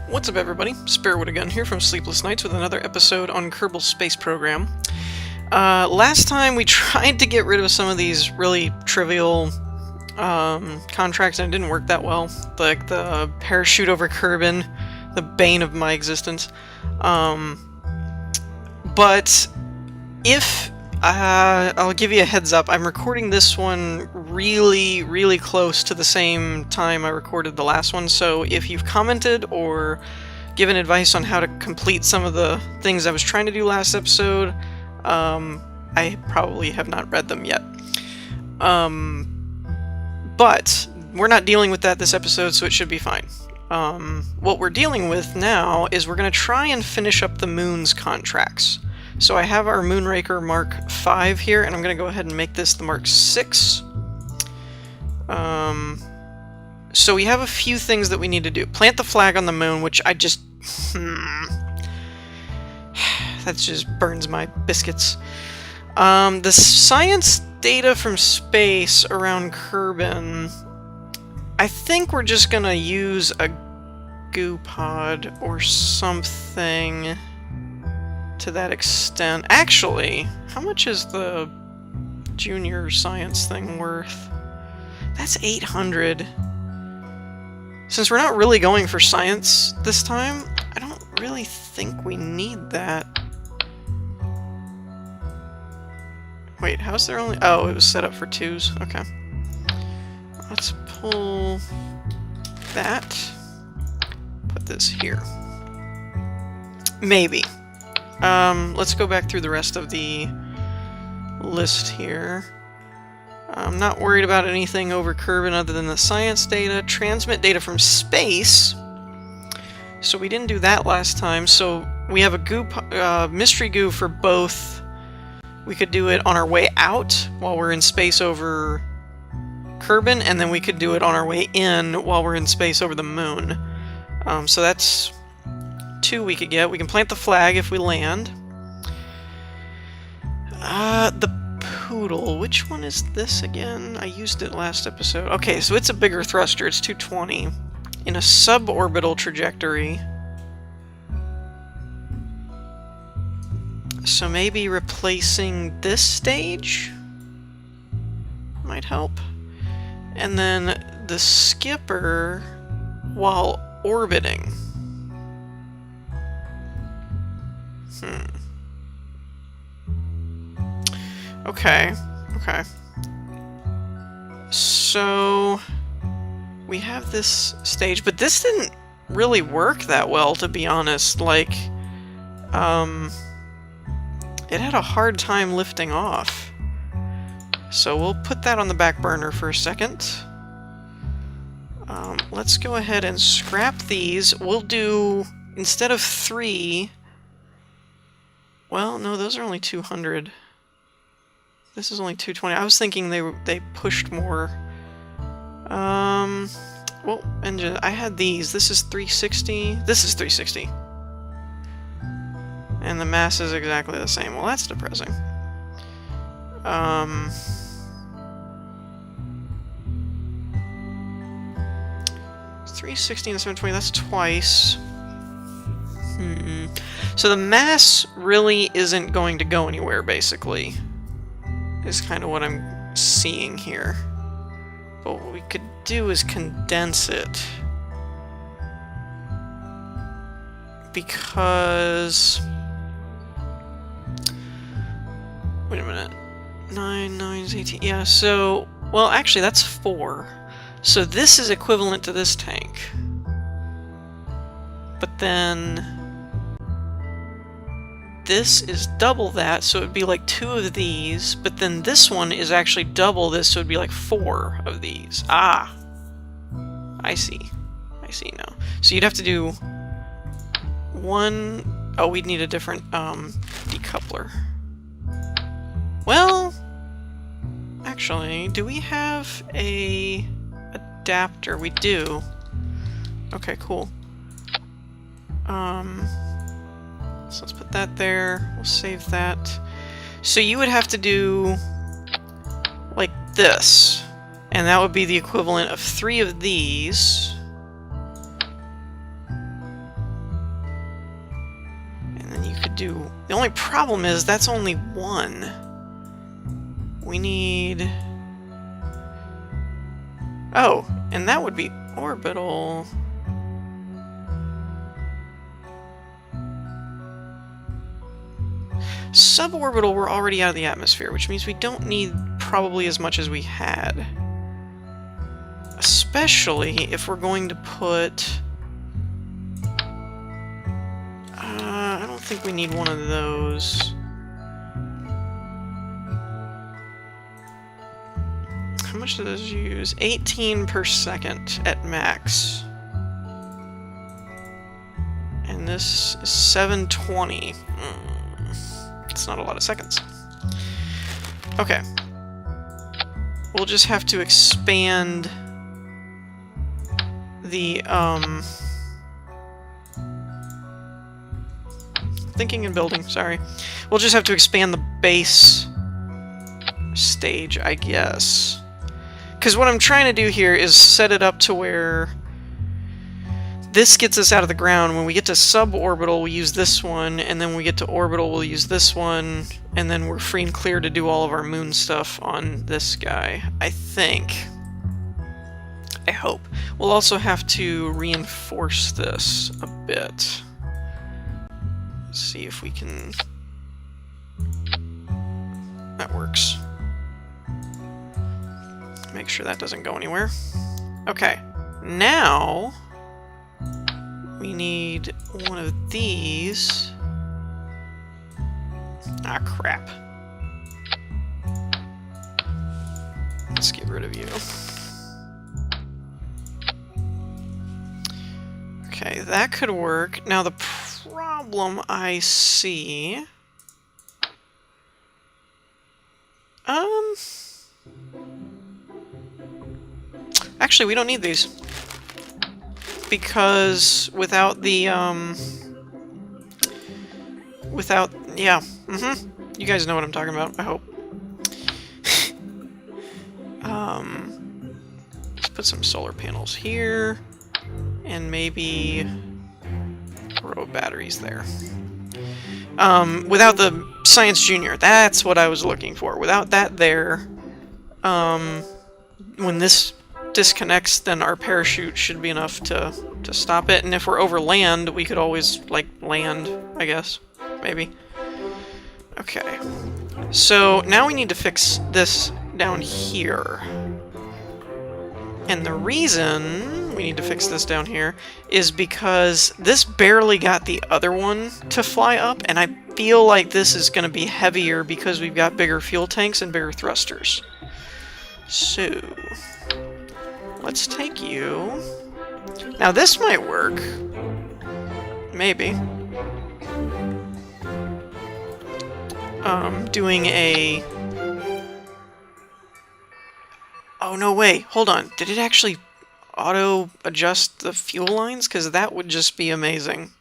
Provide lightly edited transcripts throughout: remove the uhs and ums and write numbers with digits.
What's up, everybody? Sparewood again here from Sleepless Nights with another episode on Kerbal Space Program. Last time we tried to get rid of some of these really trivial contracts and it didn't work that well. Like the parachute over Kerbin, the bane of my existence. But if I'll give you a heads up, I'm recording this one really close to the same time I recorded the last one, so if you've commented or given advice on how to complete some of the things I was trying to do last episode, I probably have not read them yet. But we're not dealing with that this episode, so it should be fine. What we're dealing with now is we're going to try and finish up the Moon's contracts. So I have our Moonraker Mark 5 here, and I'm going to go ahead and make this the Mark 6. So we have a few things that we need to do. Plant the flag on the moon, which I just... that just burns my biscuits. The science data from space around Kerbin, I think we're just going to use a goo pod or something to that extent. Actually, how much is the junior science thing worth? That's 800. Since we're not really going for science this time, I don't really think we need that. Wait, how's there only... Oh, it was set up for 2s. Okay. Let's pull that. Put this here. Maybe. Let's go back through the rest of the list here. I'm not worried about anything over Kerbin other than the science data. Transmit data from space. So we didn't do that last time. So we have a goo, mystery goo for both. We could do it on our way out while we're in space over Kerbin, and then we could do it on our way in while we're in space over the moon. So that's 2 we could get. We can plant the flag if we land. The Poodle. Which one is this again? I used it last episode. Okay, so it's a bigger thruster. It's 220 in a suborbital trajectory. So maybe replacing this stage might help. And then the skipper while orbiting. Okay. So we have this stage, but this didn't really work that well, to be honest. Like, it had a hard time lifting off. So we'll put that on the back burner for a second. Let's go ahead and scrap these. We'll do, instead of 3... Well, no, those are only 200. This is only 220. I was thinking they pushed more. Well, engine. I had these. This is 360. This is 360. And the mass is exactly the same. Well, that's depressing. 360 and 720. That's twice. So the mass really isn't going to go anywhere, basically, is kind of what I'm seeing here. But what we could do is condense it. Because... Wait a minute. 9, 9 is 18. Yeah, so... Well, actually, that's 4. So this is equivalent to this tank. But then... This is double that, so it would be like 2 of these, but then this one is actually double this, so it would be like 4 of these. Ah! I see. I see now. So you'd have to do 1... Oh, we'd need a different decoupler. Well... Actually, do we have a adapter? We do. Okay, cool. So let's put that there. We'll save that. So you would have to do like this, and that would be the equivalent of 3 of these. could do... The only problem is that's only one. We need... Oh, and that would be orbital. Suborbital, we're already out of the atmosphere, which means we don't need probably as much as we had. Especially if we're going to put... I don't think we need one of those. How much does this use? 18 per second at max. And this is 720. It's not a lot of seconds. Okay. We'll just have to expand the, thinking and building, sorry. We'll just have to expand the base stage, I guess. Because what I'm trying to do here is set it up to where this gets us out of the ground. When we get to suborbital, we use this one, and then when we get to orbital, we'll use this one, and then we're free and clear to do all of our moon stuff on this guy, I think. I hope. We'll also have to reinforce this a bit. Let's see if we can... That works. Make sure that doesn't go anywhere. Okay, now... we need one of these. Ah, crap. Let's get rid of you. Okay, that could work. Now the problem I see... Actually, we don't need these. Because without the, yeah, you guys know what I'm talking about, I hope. Let's put some solar panels here, and maybe row batteries there. Without the Science Junior, that's what I was looking for. Without that there, when this disconnects, then our parachute should be enough to stop it. And if we're over land, we could always, like, land, I guess. Maybe. Okay. So, now we need to fix this down here. And the reason we need to fix this down here is because this barely got the other one to fly up, and I feel like this is going to be heavier because we've got bigger fuel tanks and bigger thrusters. So... let's take you. Now this might work. Maybe. Doing a... Oh, no, wait. Hold on. Did it actually auto-adjust the fuel lines? Because that would just be amazing.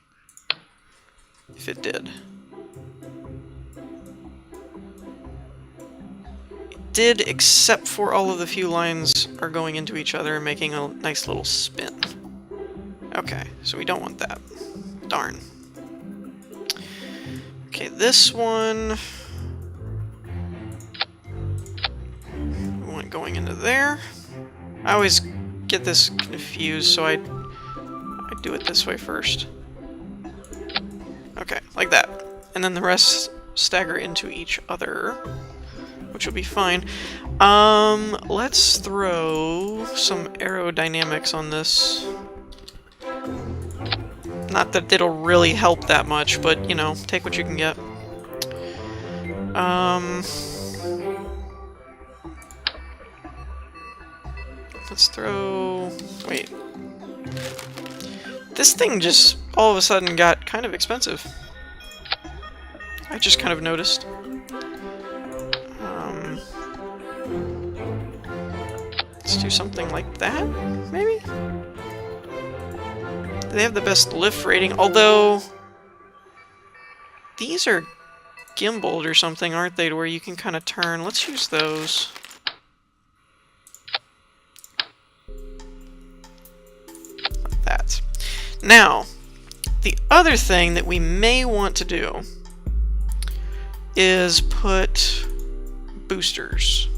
If it did. Did, except for all of the fuel lines are going into each other and making a nice little spin. Okay, so we don't want that. Darn. Okay, this one... we want going into there. I always get this confused, so I do it this way first. Okay, like that. And then the rest stagger into each other, which will be fine. Let's throw some aerodynamics on this. Not that it'll really help that much, but, you know, take what you can get. Let's throw... wait. This thing just all of a sudden got kind of expensive. I just kind of noticed. Let's do something like that, maybe? They have the best lift rating, although... these are gimbaled or something, aren't they, to where you can kind of turn. Let's use those. Like that. Now, the other thing that we may want to do is put boosters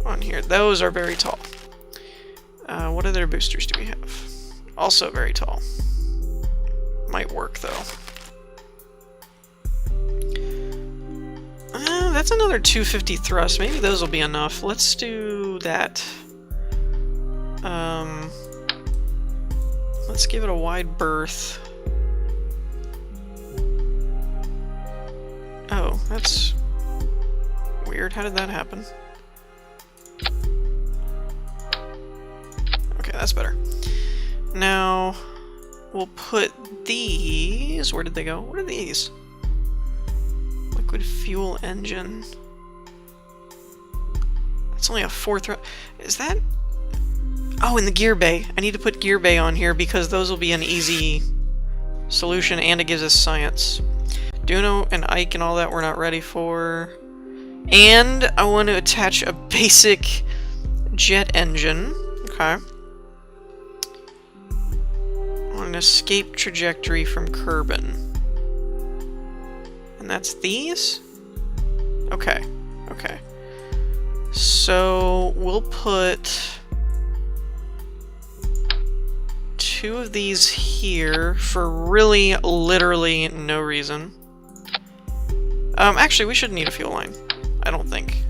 on here. Those are very tall. What other boosters do we have? Also very tall. Might work, though. That's another 250 thrust. Maybe those will be enough. Let's do that. Let's give it a wide berth. Oh, that's weird. How did that happen? Okay, that's better. Now, we'll put these... Where did they go? What are these? Liquid fuel engine. That's only a 4 thrust. Is that... Oh, in the gear bay. I need to put gear bay on here because those will be an easy solution, and it gives us science. Duno and Ike and all that we're not ready for. And I want to attach a basic jet engine. Okay. On an escape trajectory from Kerbin. And that's these? Okay. Okay. So we'll put 2 of these here for really, literally no reason. Actually, we shouldn't need a fuel line. I don't think.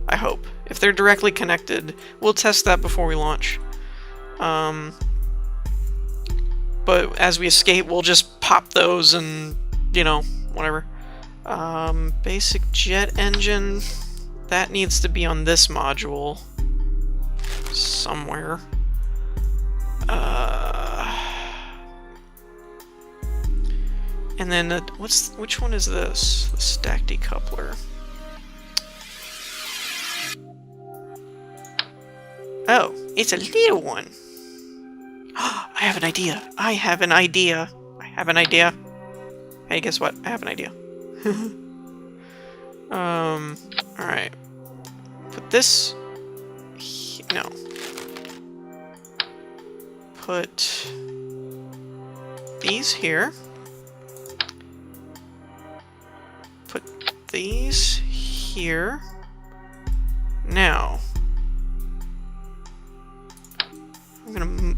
I hope. If they're directly connected, we'll test that before we launch. But as we escape, we'll just pop those and, you know, whatever. Basic jet engine. That needs to be on this module. Somewhere. And then, which one is this? The stack decoupler. Oh, it's a little one. I have an idea. I have an idea. I have an idea. Hey, guess what? I have an idea. Alright. Put this... No. Put these here. Put these here. Now, I'm gonna...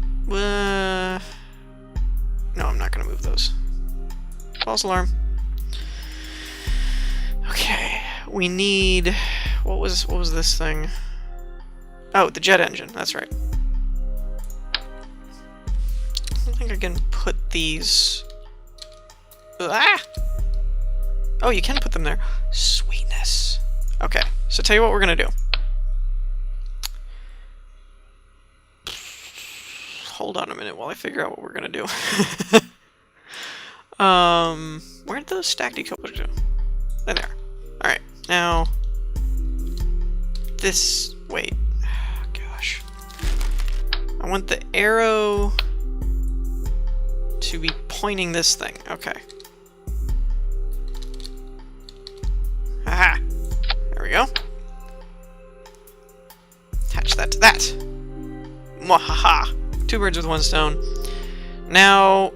no, I'm not gonna move those. False alarm. Okay, we need... What was this thing? Oh, the jet engine. That's right. I don't think I can put these... Ah! Oh, you can put them there. Sweetness. Okay, so tell you what we're gonna do. Hold on a minute while I figure out what we're gonna do. Where did those stack decouplers go? In there. Alright, now... This... Wait. Gosh. I want the arrow to be pointing this thing. Okay. Aha! There we go. Attach that to that. Mwahaha! 2 birds with 1 stone. Now,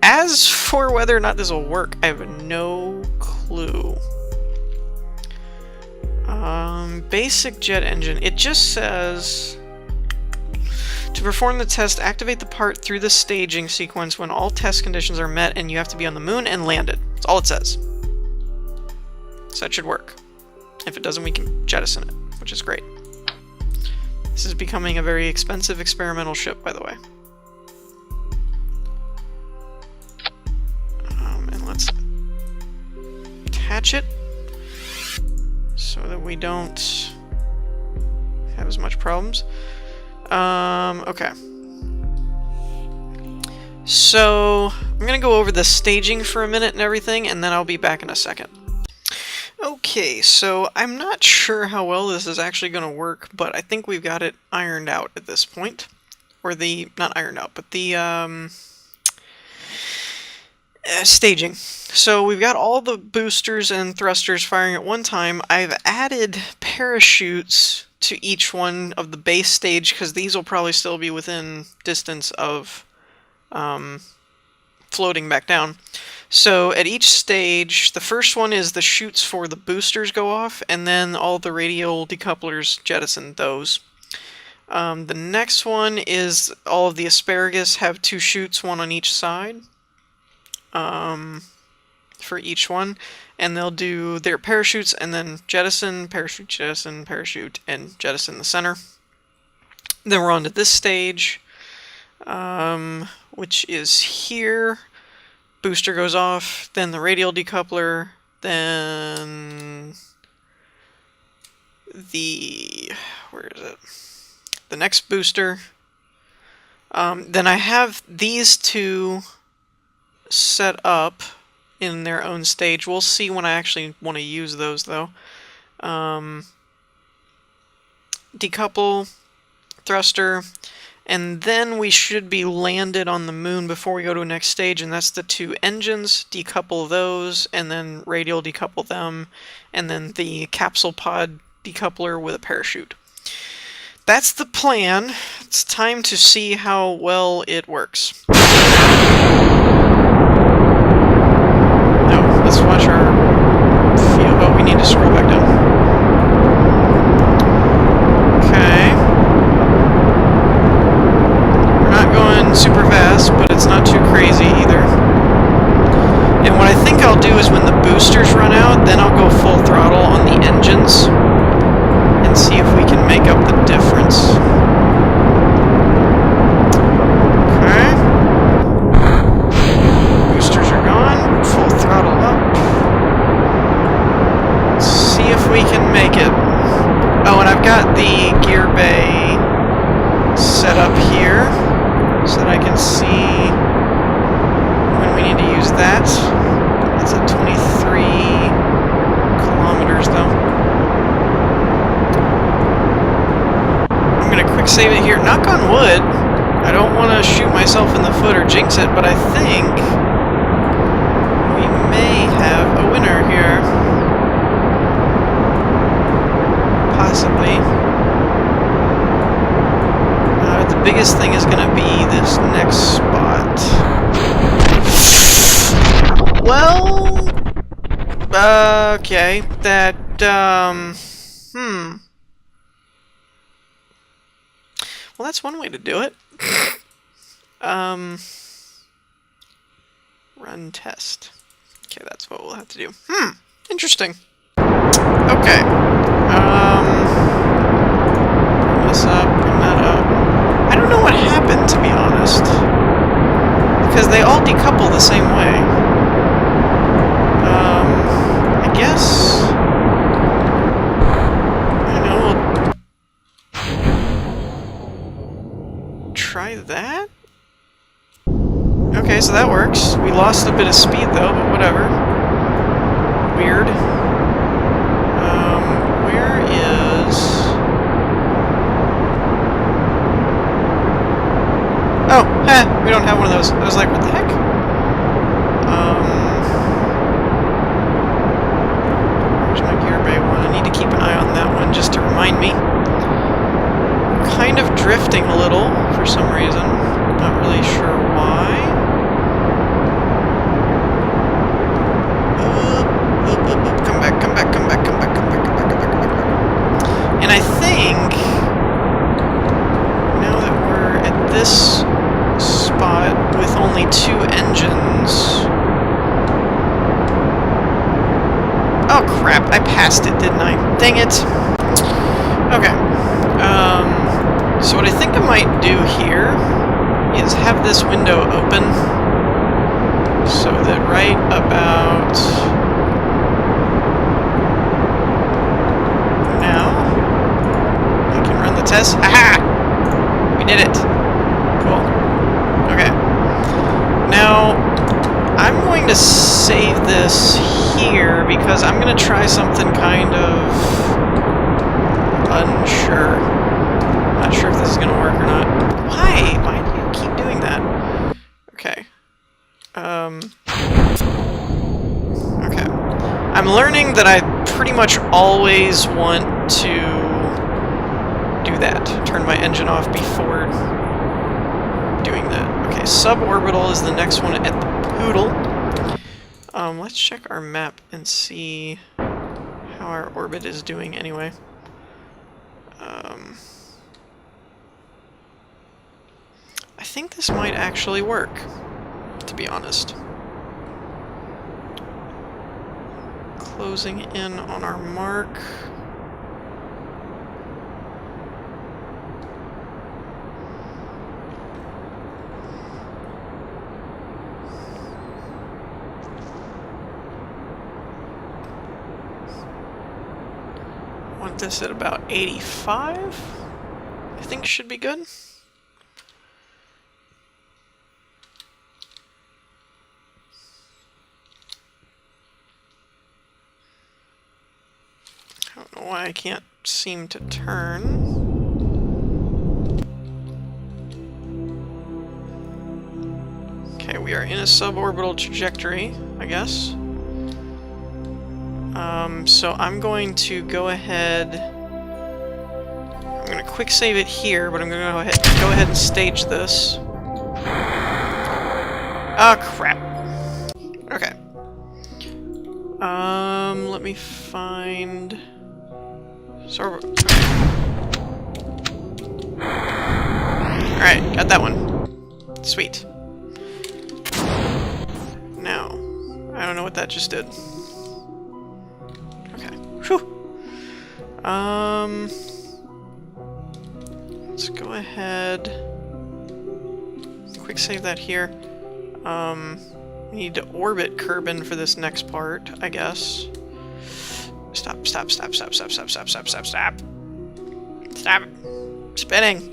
as for whether or not this will work, I have no clue. Basic jet engine. It just says... To perform the test, activate the part through the staging sequence when all test conditions are met and you have to be on the moon and landed. That's all it says. So that should work. If it doesn't, we can jettison it, which is great. This is becoming a very expensive experimental ship, by the way. And let's attach it so that we don't have as much problems. Okay. So, I'm gonna go over the staging for a minute and everything, and then I'll be back in a second. Okay, so I'm not sure how well this is actually going to work, but I think we've got it ironed out at this point. Or the... not ironed out, but the, staging. So we've got all the boosters and thrusters firing at one time. I've added parachutes to each one of the base stage, because these will probably still be within distance of floating back down. So at each stage, the first one is the chutes for the boosters go off, and then all the radial decouplers jettison those. The next one is all of the asparagus have 2 chutes, one on each side for each one, and they'll do their parachutes and then jettison, parachute, and jettison the center. Then we're on to this stage, which is here. Booster goes off, then the radial decoupler, then where is it? The next booster. Then I have these two set up in their own stage. We'll see when I actually want to use those, though. Decouple, thruster, and then we should be landed on the moon before we go to the next stage, and that's the 2 engines. Decouple those, and then radial decouple them, and then the capsule pod decoupler with a parachute. That's the plan. It's time to see how well it works. Oh, let's watch our field. Oh, we need to scroll back down. Super fast, but it's not too crazy either. And what I think I'll do is when the boosters run out, then I'll go full throttle on the engines and see if we can make up the difference. Okay. Boosters are gone. Full throttle up. Let's see if we can make it. Oh, and I've got the gear bay set up here, so that I can see when we need to use that. It's at 23 kilometers, though. I'm going to quick save it here. Knock on wood. I don't want to shoot myself in the foot or jinx it, but I think we may have a winner here. Possibly. The biggest thing is going to be this next spot. Well, okay, that, well, that's one way to do it. Run test. Okay, that's what we'll have to do. Interesting. Okay. Bring this up, bring that up. I don't know what happened, to be honest, because they all decouple the same way. I guess, you know, we'll try that. Okay, so that works. We lost a bit of speed, though, but whatever. Weird. Where is... Oh, we don't have one of those. I was like, what the heck? Where's my gear bay one? I need to keep an eye on that one just to remind me. Kind of drifting a little for some reason. Not really sure why. Come back, come back, come back, come back, come back, come back, come back, come back, come back. And I think now that we're at this spot with only 2 engines. Oh crap, I passed it, didn't I? Dang it. Okay. So what I think I might do here is have this window open so that right about now I can run the test. Aha! We did it. Cool. Okay. Now, I'm going to save this here because I'm going to try something kind of unsure. Not sure if this is going to work or not. Why? Why do you keep doing that? Okay. Okay. I'm learning that I pretty much always want to do that. Turn my engine off before doing that. Okay, suborbital is the next one at the poodle. Let's check our map and see how our orbit is doing anyway. I think this might actually work, to be honest. Closing in on our mark. Want this at about 85? I think should be good. I don't know why I can't seem to turn. Okay, we are in a suborbital trajectory, I guess. So I'm going to go ahead. I'm going to quick save it here, but I'm going to go ahead and stage this. Oh crap. Okay. Let me find. Alright, got that one. Sweet. Now, I don't know what that just did. Okay. Whew. Let's go ahead. Quick save that here. We need to orbit Kerbin for this next part, I guess. Stop, stop, stop, stop, stop, stop, stop, stop, stop, stop. Stop. Spinning.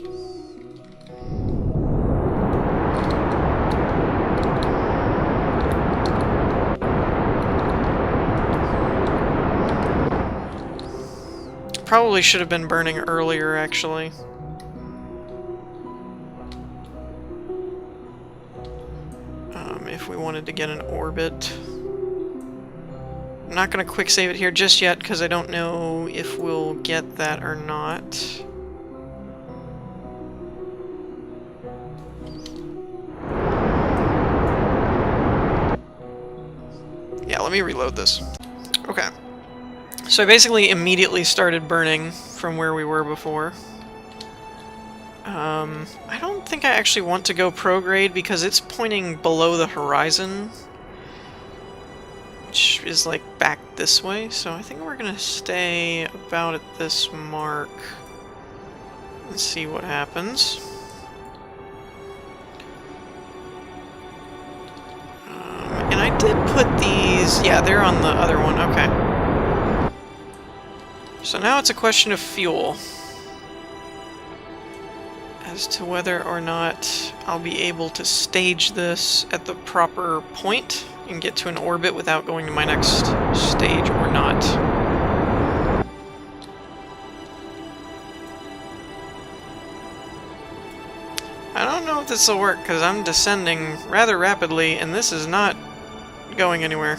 Probably should have been burning earlier, actually. If we wanted to get an orbit. I'm not going to quick save it here just yet because I don't know if we'll get that or not. Yeah, let me reload this. Okay. So I basically immediately started burning from where we were before. I don't think I actually want to go prograde because it's pointing below the horizon, which is like back this way, so I think we're gonna stay about at this mark and see what happens. And I did put these, yeah, they're on the other one, okay. So now it's a question of fuel. As to whether or not I'll be able to stage this at the proper point and get to an orbit without going to my next stage or not. I don't know if this will work because I'm descending rather rapidly and this is not going anywhere.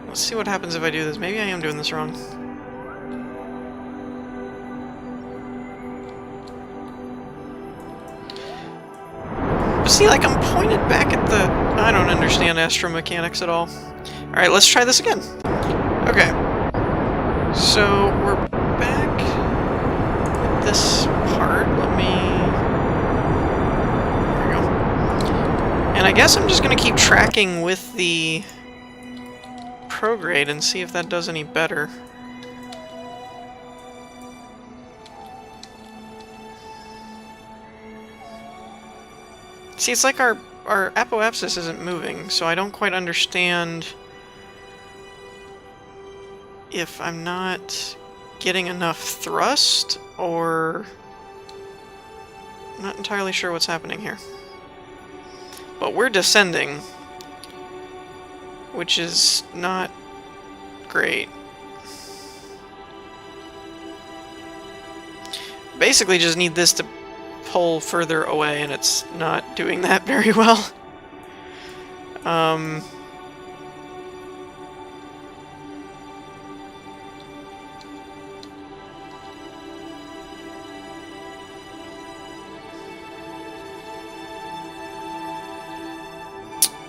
Let's see what happens if I do this. Maybe I am doing this wrong. But see, like, I'm pointed back at the... I don't understand astromechanics at all. Alright, let's try this again. Okay. So, we're back with this part. Let me... There we go. And I guess I'm just going to keep tracking with the prograde and see if that does any better. See, it's like our apoapsis isn't moving, so I don't quite understand if I'm not getting enough thrust, or... I'm not entirely sure what's happening here. But we're descending, which is not great. Basically just need this to pull further away, and it's not doing that very well.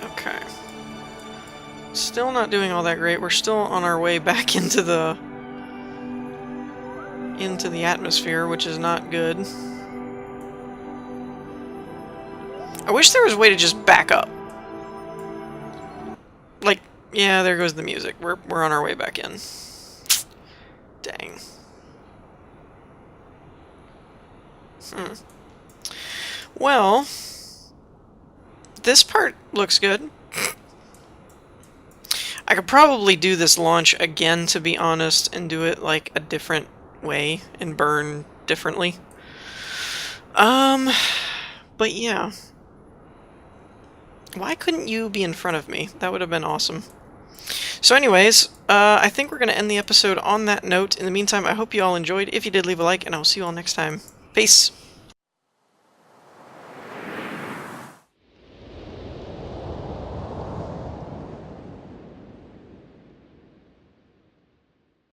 Okay. Still not doing all that great. We're still on our way back into the atmosphere, which is not good. I wish there was a way to just back up. Like, yeah, there goes the music. We're on our way back in. Dang. Well, this part looks good. I could probably do this launch again, to be honest, and do it like a different way and burn differently. But yeah. Why couldn't you be in front of me? That would have been awesome. So anyways, I think we're going to end the episode on that note. In the meantime, I hope you all enjoyed. If you did, leave a like, and I'll see you all next time. Peace!